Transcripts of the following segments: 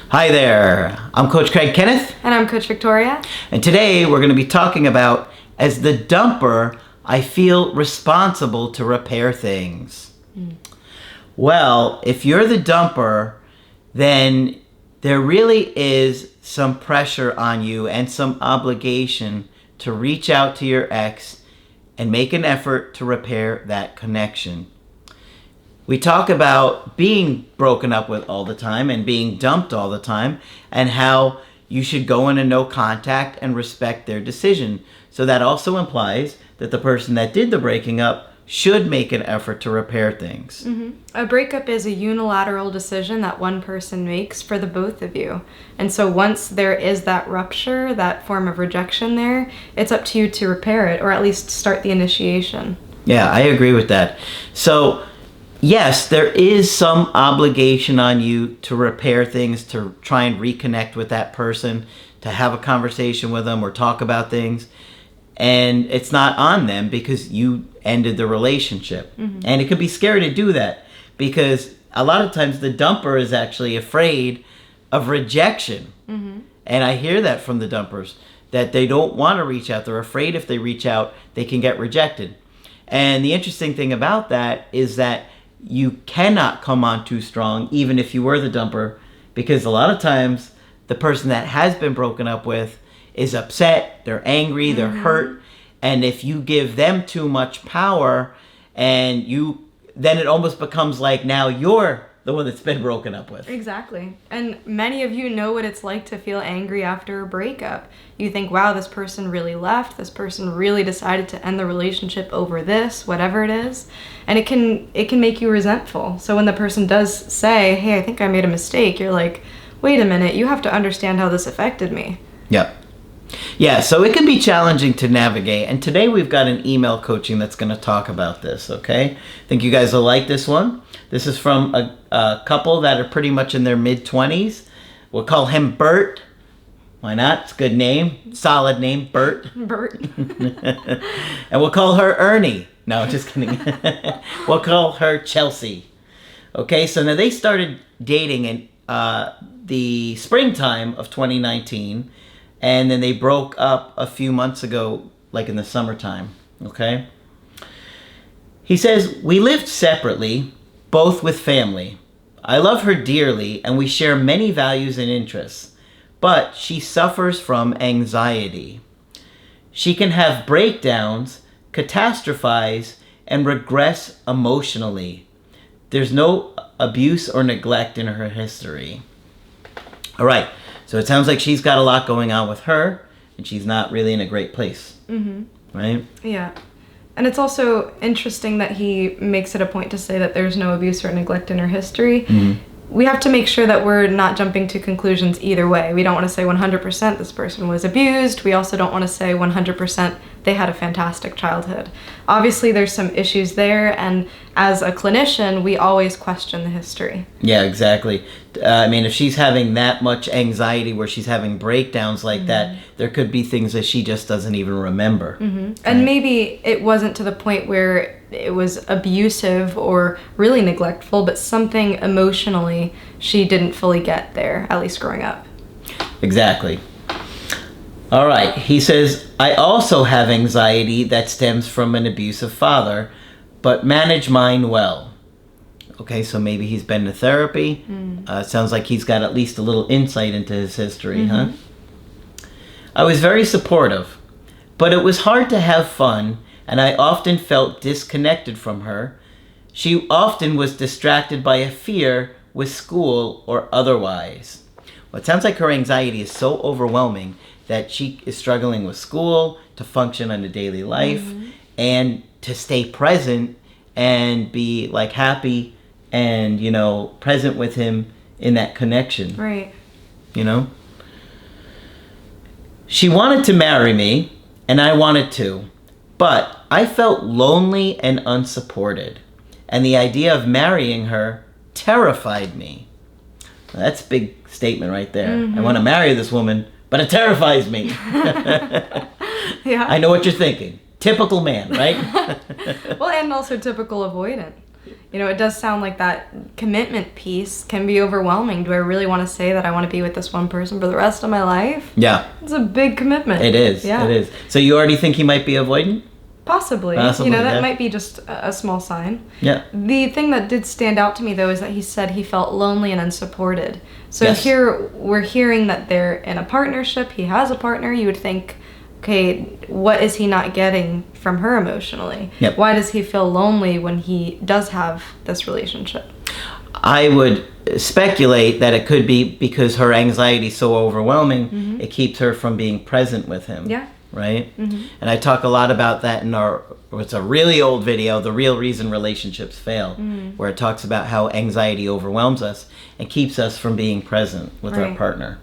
Hi there, I'm Coach Craig Kenneth. And I'm Coach Victoria. And today we're going to be talking about, as the dumper, I feel responsible to repair things. Well, if you're the dumper, then there really is some pressure on you and some obligation to reach out to your ex and make an effort to repair that connection. We talk about being broken up with all the time and being dumped all the time, and how you should go into no contact and respect their decision. So that also implies that the person that did the breaking up should make an effort to repair things. A breakup is a unilateral decision that one person makes for the both of you. And so once there is that rupture, that form of rejection there, it's up to you to repair it, or at least start the initiation. Yeah, I agree with that. So yes, there is some obligation on you to repair things, to try and reconnect with that person, to have a conversation with them or talk about things. And it's not on them because you ended the relationship. And it could be scary to do that because a lot of times the dumper is actually afraid of rejection. And I hear that from the dumpers, that they don't want to reach out. They're afraid if they reach out, they can get rejected. And the interesting thing about that is that you cannot come on too strong, even if you were the dumper, because a lot of times the person that has been broken up with is upset, they're angry, they're hurt, and if you give them too much power, then it almost becomes like now you're the one that's been broken up with. Exactly. And many of you know what it's like to feel angry after a breakup. You think, wow, this person really left, this person really decided to end the relationship over this, whatever it is. And it can make you resentful. So when the person does say, hey, I think I made a mistake, you're like, wait a minute, you have to understand how this affected me. Yep. Yeah, so it can be challenging to navigate. And today we've got an email coaching that's going to talk about this, okay? I think you guys will like this one. This is from a couple that are pretty much in their mid-20s. We'll call him Bert. Why not? It's a good name. Solid name, Bert. Bert. And we'll call her Ernie. No, just kidding. We'll call her Chelsea. Okay, so now they started dating in the springtime of 2019. And then they broke up a few months ago, like in the summertime, okay? He says, we lived separately, both with family. I love her dearly, and we share many values and interests. But she suffers from anxiety. She can have breakdowns, catastrophize, and regress emotionally. There's no abuse or neglect in her history. All right. So it sounds like she's got a lot going on with her, and she's not really in a great place. Right? Yeah. And it's also interesting that he makes it a point to say that there's no abuse or neglect in her history. We have to make sure that we're not jumping to conclusions either way. We don't want to say 100% this person was abused. We also don't want to say 100% they had a fantastic childhood. Obviously, there's some issues there, and as a clinician, we always question the history. Yeah, exactly. I mean, if she's having that much anxiety where she's having breakdowns like that, there could be things that she just doesn't even remember. Right? And maybe it wasn't to the point where it was abusive or really neglectful, but something emotionally she didn't fully get there, at least growing up. Exactly. All right. He says, I also have anxiety that stems from an abusive father, but manage mine well. Okay, so maybe he's been to therapy. Sounds like he's got at least a little insight into his history, huh? I was very supportive, but it was hard to have fun, and I often felt disconnected from her. She often was distracted by a fear with school or otherwise. Well, it sounds like her anxiety is so overwhelming that she is struggling with school, to function in a daily life, and to stay present and be like happy and, present with him in that connection. Right. She wanted to marry me, and I wanted to, but I felt lonely and unsupported, and the idea of marrying her terrified me. Well, that's a big statement right there. I want to marry this woman, but it terrifies me. Yeah. I know what you're thinking. Typical man, right? Well, and also typical avoidant. You know, it does sound like that commitment piece can be overwhelming. Do I really want to say that I want to be with this one person for the rest of my life? Yeah. It's a big commitment. It is. Yeah. It is. So you already think he might be avoidant? Possibly. You know, that might be just a small sign. Yeah. The thing that did stand out to me, though, is that he said he felt lonely and unsupported. So Yes. here we're hearing that they're in a partnership. He has a partner. You would think, okay, what is he not getting from her emotionally? Yep. Why does he feel lonely when he does have this relationship? I would speculate that it could be because her anxiety is so overwhelming, it keeps her from being present with him. Yeah. Right? And I talk a lot about that in it's a really old video, The Real Reason Relationships Fail, where it talks about how anxiety overwhelms us and keeps us from being present with our Right. partner.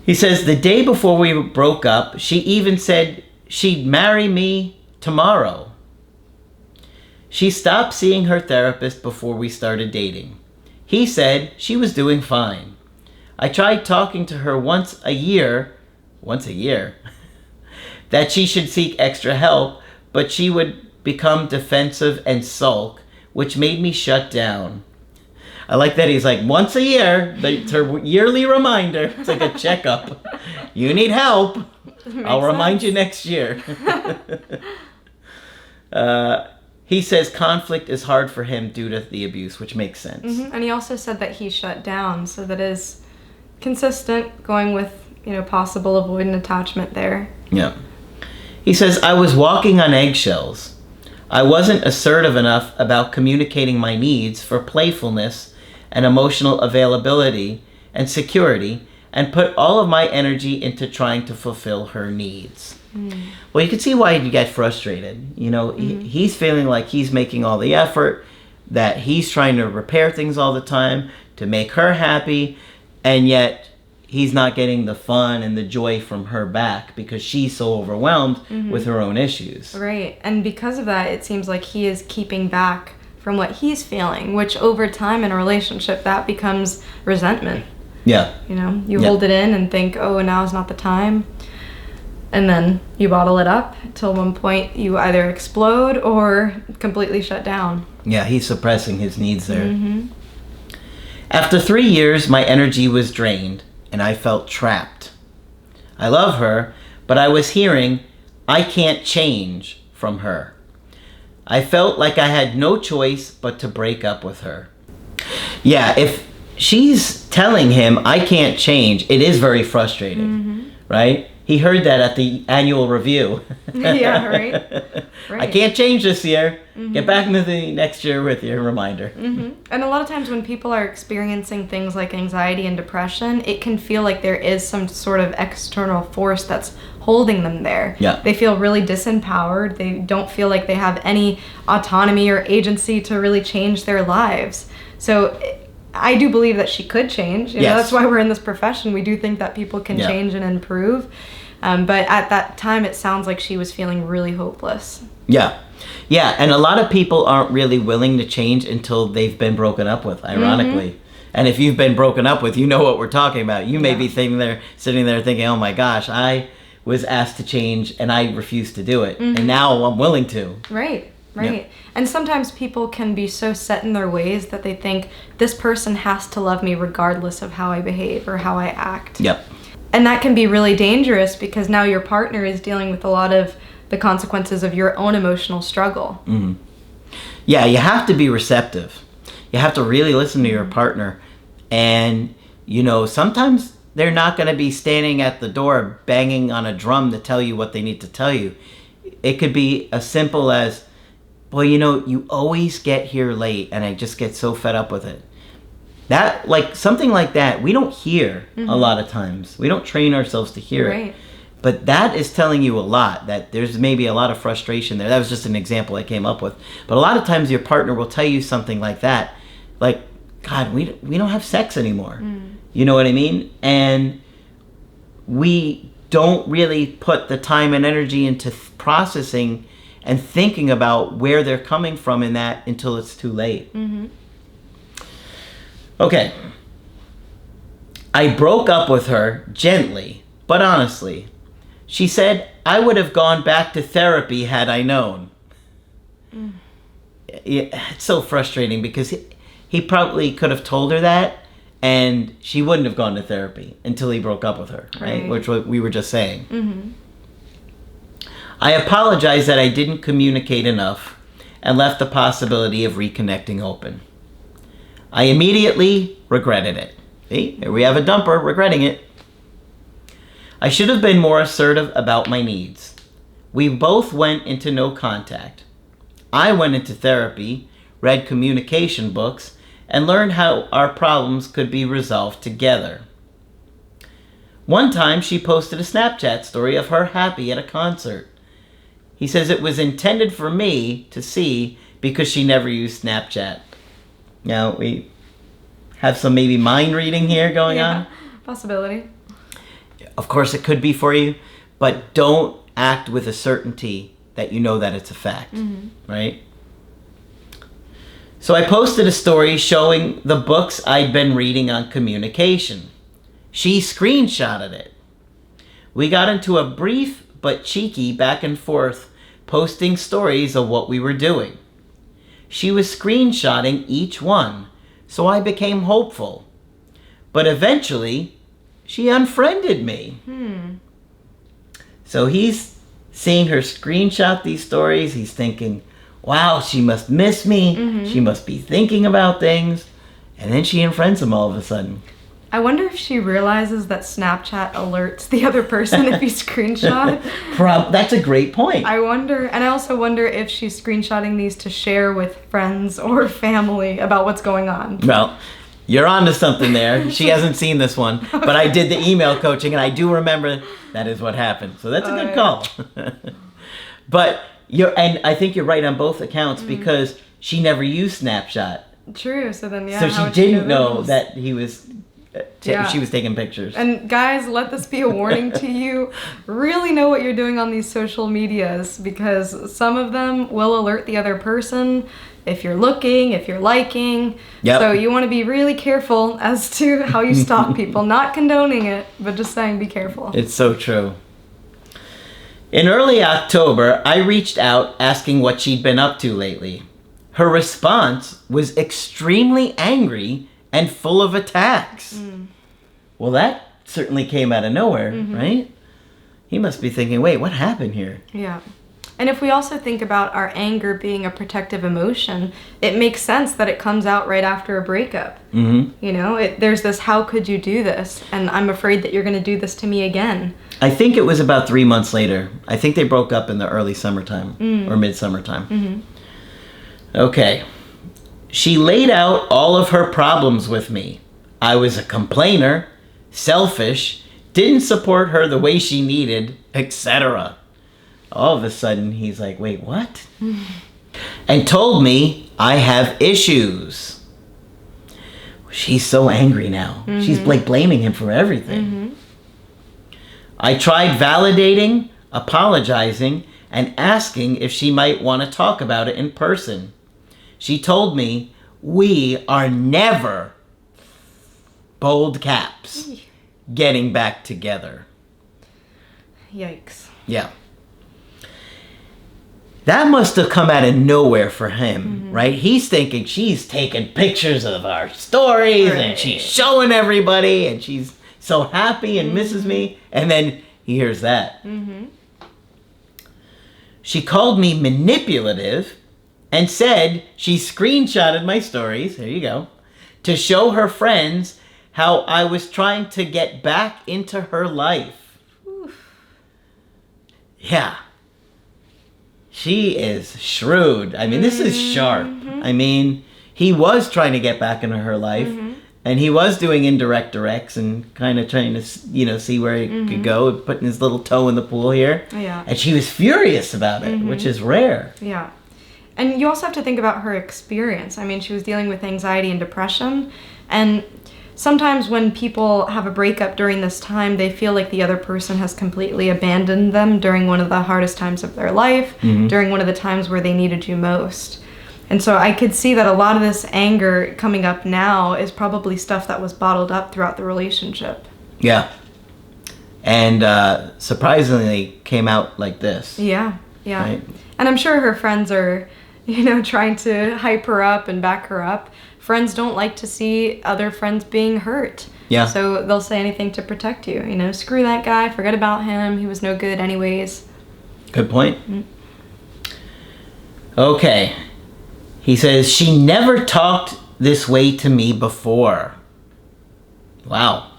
He says, the day before we broke up, she even said she'd marry me tomorrow. She stopped seeing her therapist before we started dating. He said she was doing fine. I tried talking to her once a year, that she should seek extra help, but she would become defensive and sulk, which made me shut down. I like that he's like, once a year, it's her yearly reminder. It's like a checkup. You need help. I'll remind you next year. He says conflict is hard for him due to the abuse, which makes sense. And he also said that he shut down, so that is consistent, going with, you know, possible avoidant attachment there. Yeah. He says, I was walking on eggshells. I wasn't assertive enough about communicating my needs for playfulness and emotional availability and security, and put all of my energy into trying to fulfill her needs. Well, you can see why you get frustrated. You know, he's feeling like he's making all the effort, that he's trying to repair things all the time to make her happy, and yet he's not getting the fun and the joy from her back because she's so overwhelmed with her own issues. Right. And because of that, it seems like he is keeping back from what he's feeling, which over time in a relationship, that becomes resentment. Yeah. You know, you hold it in and think, oh, now's not the time. And then you bottle it up till one point you either explode or completely shut down. Yeah, he's suppressing his needs there. After 3 years, my energy was drained and I felt trapped. I love her, but I was hearing, I can't change from her. I felt like I had no choice but to break up with her. Yeah, if she's telling him, I can't change, it is very frustrating, right? He heard that at the annual review. Yeah, right. I can't change this year. Get back into the next year with your reminder. And a lot of times when people are experiencing things like anxiety and depression, it can feel like there is some sort of external force that's holding them there. Yeah. They feel really disempowered. They don't feel like they have any autonomy or agency to really change their lives. So I do believe that she could change. You know, that's why we're in this profession. We do think that people can change and improve. But at that time, it sounds like she was feeling really hopeless. Yeah. Yeah, and a lot of people aren't really willing to change until they've been broken up with, ironically. And if you've been broken up with, you know what we're talking about. You may be sitting there thinking, oh my gosh, I was asked to change and I refused to do it. And now I'm willing to. Right. And sometimes people can be so set in their ways that they think this person has to love me regardless of how I behave or how I act. Yep. And that can be really dangerous because now your partner is dealing with a lot of the consequences of your own emotional struggle. Yeah, you have to be receptive. You have to really listen to your partner. And, you know, sometimes they're not going to be standing at the door banging on a drum to tell you what they need to tell you. It could be as simple as, well, you know, you always get here late and I just get so fed up with it. That, like, something like that, we don't hear a lot of times. We don't train ourselves to hear it. But that is telling you a lot, that there's maybe a lot of frustration there. That was just an example I came up with. But a lot of times your partner will tell you something like that. Like, God, we don't have sex anymore. You know what I mean? And we don't really put the time and energy into processing and thinking about where they're coming from in that until it's too late. Okay. I broke up with her gently, but honestly. She said, I would have gone back to therapy had I known. it's so frustrating because he probably could have told her that, and she wouldn't have gone to therapy until he broke up with her, right? Which we were just saying. Mm-hmm. I apologize that I didn't communicate enough and left the possibility of reconnecting open. I immediately regretted it. See, here we have a dumper regretting it. I should have been more assertive about my needs. We both went into no contact. I went into therapy, read communication books, and learned how our problems could be resolved together. One time she posted a Snapchat story of her happy at a concert. He says it was intended for me to see because she never used Snapchat. Now, we have some maybe mind reading here going on. Possibility. Of course, it could be for you, but don't act with a certainty that you know that it's a fact, right? So I posted a story showing the books I'd been reading on communication. She screenshotted it. We got into a brief but cheeky back and forth, posting stories of what we were doing. She was screenshotting each one, so I became hopeful. But eventually, she unfriended me. So he's seeing her screenshot these stories. He's thinking, wow, she must miss me. She must be thinking about things. And then she unfriends him all of a sudden. I wonder if she realizes that Snapchat alerts the other person if you screenshot. That's a great point. I wonder, and I also wonder if she's screenshotting these to share with friends or family about what's going on. Well, you're onto something there. She hasn't seen this one, but I did the email coaching, and I do remember that is what happened. So that's a good call. But and I think you're right on both accounts because she never used Snapchat. True. So then, so she didn't know that he was. She was taking pictures. And guys, let this be a warning to you. Really know what you're doing on these social medias because some of them will alert the other person if you're looking, if you're liking. Yep. So you want to be really careful as to how you stalk people. Not condoning it, but just saying be careful. It's so true. In early October, I reached out asking what she'd been up to lately. Her response was extremely angry and full of attacks. Well, that certainly came out of nowhere, right? He must be thinking, wait, what happened here? Yeah. And if we also think about our anger being a protective emotion, it makes sense that it comes out right after a breakup. You know, there's this, how could you do this? And I'm afraid that you're going to do this to me again. I think it was about 3 months later. I think they broke up in the early summertime or mid-summertime. Okay. She laid out all of her problems with me. I was a complainer, selfish, didn't support her the way she needed, etc. All of a sudden, he's like, wait, what? And told me I have issues. She's so angry now. She's like blaming him for everything. I tried validating, apologizing, and asking if she might want to talk about it in person. She told me, we are never, bold caps, getting back together. Yikes. Yeah. That must have come out of nowhere for him, right? He's thinking she's taking pictures of our stories and she's showing everybody and she's so happy and misses me. And then he hears that. She called me manipulative and said she screenshotted my stories, there you go, to show her friends how I was trying to get back into her life. Yeah. She is shrewd. I mean, this is sharp. I mean, he was trying to get back into her life, and he was doing indirect directs and kind of trying to, see where he could go, putting his little toe in the pool here. Yeah. And she was furious about it, which is rare. Yeah. And you also have to think about her experience. I mean, she was dealing with anxiety and depression, and sometimes when people have a breakup during this time, they feel like the other person has completely abandoned them during one of the hardest times of their life, during one of the times where they needed you most. And so I could see that a lot of this anger coming up now is probably stuff that was bottled up throughout the relationship. Yeah. And surprisingly came out like this. Yeah. Right? And I'm sure her friends are trying to hype her up and back her up. Friends don't like to see other friends being hurt. Yeah. So they'll say anything to protect you. Screw that guy, forget about him, he was no good anyways. Good point. Okay. He says, she never talked this way to me before. Wow.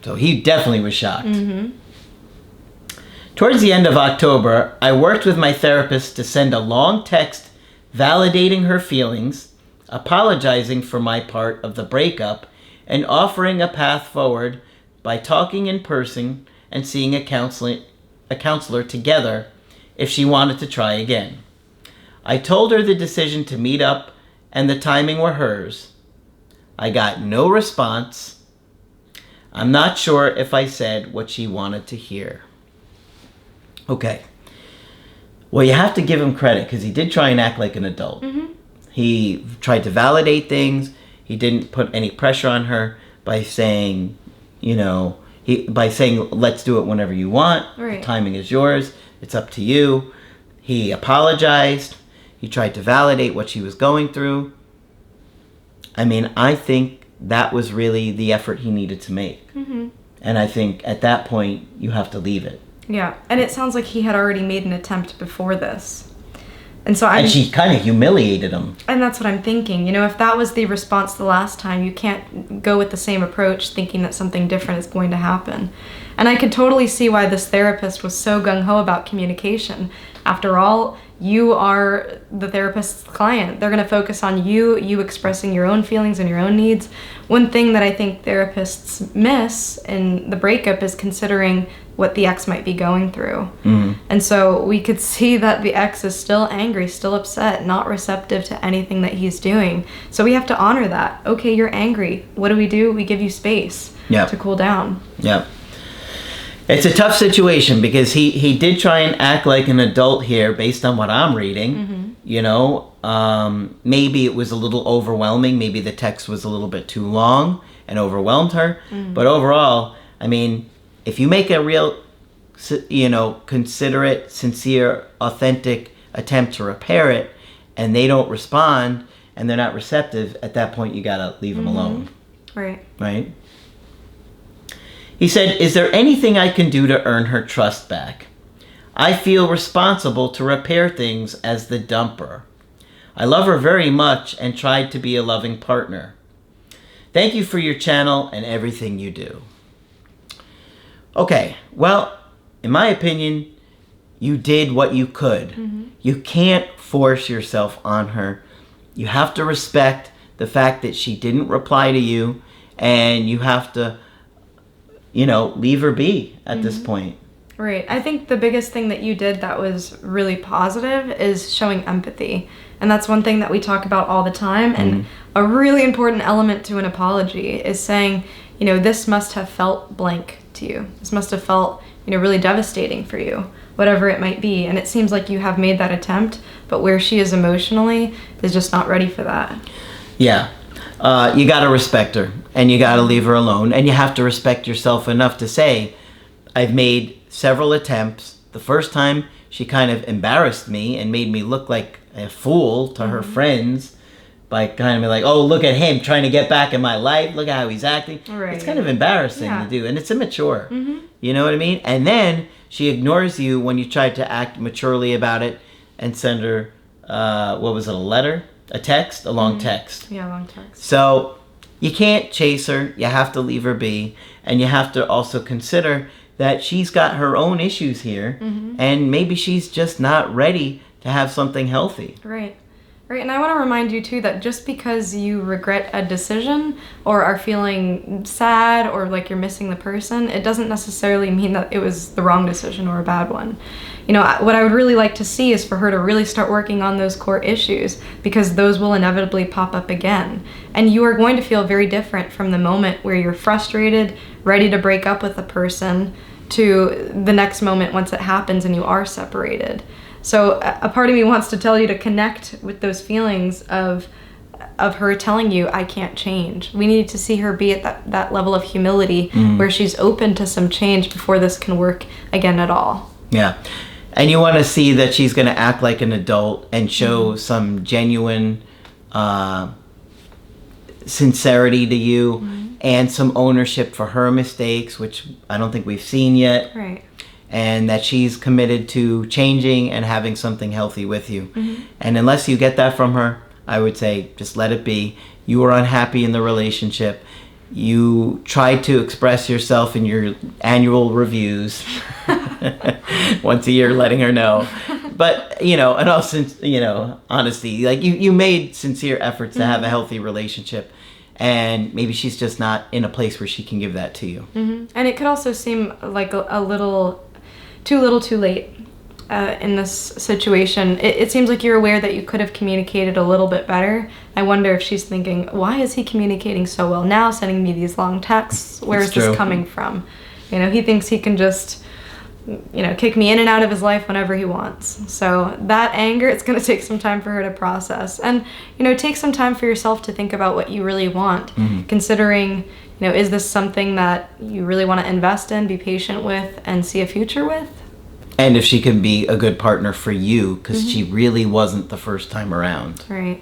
So he definitely was shocked. Towards the end of October, I worked with my therapist to send a long text validating her feelings, apologizing for my part of the breakup, and offering a path forward by talking in person and seeing a counselor together if she wanted to try again. I told her the decision to meet up and the timing were hers. I got no response. I'm not sure if I said what she wanted to hear. Okay. Well, you have to give him credit because he did try and act like an adult. He tried to validate things. He didn't put any pressure on her by saying, let's do it whenever you want. Right. The timing is yours. It's up to you. He apologized. He tried to validate what she was going through. I mean, I think that was really the effort he needed to make. And I think at that point, you have to leave it. Yeah, and it sounds like he had already made an attempt before this. And she kind of humiliated him. And that's what I'm thinking. If that was the response the last time, you can't go with the same approach thinking that something different is going to happen. And I could totally see why this therapist was so gung-ho about communication. After all, you are the therapist's client. They're going to focus on you expressing your own feelings and your own needs. One thing that I think therapists miss in the breakup is considering what the ex might be going through. And so we could see that the ex is still angry, still upset, not receptive to anything that he's doing. So we have to honor that. Okay, you're angry. What do? We give you space to cool down. Yeah. It's a tough situation because he did try and act like an adult here based on what I'm reading. Maybe it was a little overwhelming. Maybe the text was a little bit too long and overwhelmed her. But overall, I mean, if you make a real, considerate, sincere, authentic attempt to repair it and they don't respond and they're not receptive, at that point you gotta leave them alone. Right. He said, is there anything I can do to earn her trust back? I feel responsible to repair things as the dumper. I love her very much and tried to be a loving partner. Thank you for your channel and everything you do. Okay, well, in my opinion, you did what you could. You can't force yourself on her. You have to respect the fact that she didn't reply to you, and you have to leave her be at this point. Right. I think the biggest thing that you did that was really positive is showing empathy. And that's one thing that we talk about all the time. And a really important element to an apology is saying, this must have felt blank to you. This must have felt, really devastating for you, whatever it might be. And it seems like you have made that attempt, but where she is emotionally is just not ready for that. Yeah. You got to respect her, and you got to leave her alone, and you have to respect yourself enough to say, I've made several attempts. The first time she kind of embarrassed me and made me look like a fool to her friends by kind of be like, oh, look at him trying to get back in my life. Look at how he's acting. Right. It's kind of embarrassing to do, and it's immature. You know what I mean? And then she ignores you when you try to act maturely about it and send her, a letter? A text? A long text. Yeah, long text. So you can't chase her. You have to leave her be. And you have to also consider that she's got her own issues here. And maybe she's just not ready to have something healthy. Right. And I want to remind you, too, that just because you regret a decision or are feeling sad or like you're missing the person, it doesn't necessarily mean that it was the wrong decision or a bad one. What I would really like to see is for her to really start working on those core issues, because those will inevitably pop up again. And you are going to feel very different from the moment where you're frustrated, ready to break up with a person, to the next moment once it happens and you are separated. So a part of me wants to tell you to connect with those feelings of her telling you, I can't change. We need to see her be at that level of humility where she's open to some change before this can work again at all. Yeah. And you want to see that she's going to act like an adult and show some genuine sincerity to you and some ownership for her mistakes, which I don't think we've seen yet. Right. And that she's committed to changing and having something healthy with you. And unless you get that from her, I would say just let it be. You were unhappy in the relationship. You tried to express yourself in your annual reviews once a year, letting her know. But, you know, and also, you know, honesty, like you made sincere efforts to have a healthy relationship. And maybe she's just not in a place where she can give that to you. And it could also seem like a little too late in this situation. It seems like you're aware that you could have communicated a little bit better. I wonder if she's thinking, why is he communicating so well now, sending me these long texts? Where is this coming from? You know, he thinks he can just, you know, kick me in and out of his life whenever he wants. So that anger, it's going to take some time for her to process. And, you know, take some time for yourself to think about what you really want, considering, you know, is this something that you really want to invest in, be patient with, and see a future with? And if she can be a good partner for you, because she really wasn't the first time around. Right.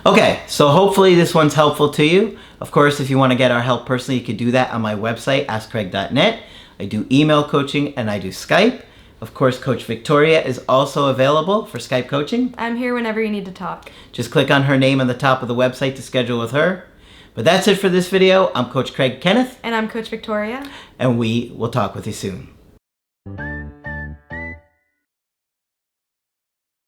Okay, so hopefully this one's helpful to you. Of course, if you want to get our help personally, you could do that on my website, askcraig.net. I do email coaching and I do Skype. Of course, Coach Victoria is also available for Skype coaching. I'm here whenever you need to talk. Just click on her name on the top of the website to schedule with her. But that's it for this video. I'm Coach Craig Kenneth. And I'm Coach Victoria. And we will talk with you soon.